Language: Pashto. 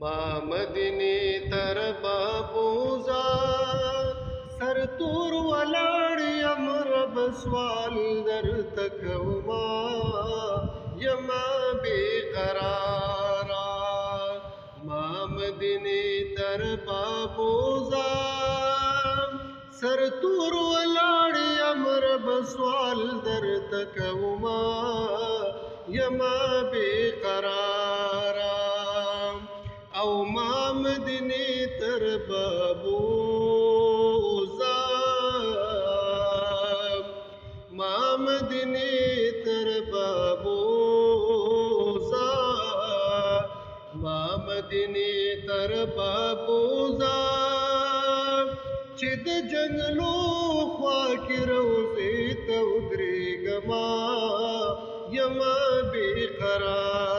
ما مدینی تر بابوزا سر تور ولاړ یم رب سوال در تکوما یما بی قرارا ما مدینی تر بابوزا سر تور ولاړ یم رب سوال در تکوما یما بی قرارا او ما مدینی تر بابوزا ما مدینی تر بابوزا ما مدینی تر بابوزا چې د جنگلو خوا کې روزي ته ودرېږما یما بې قرار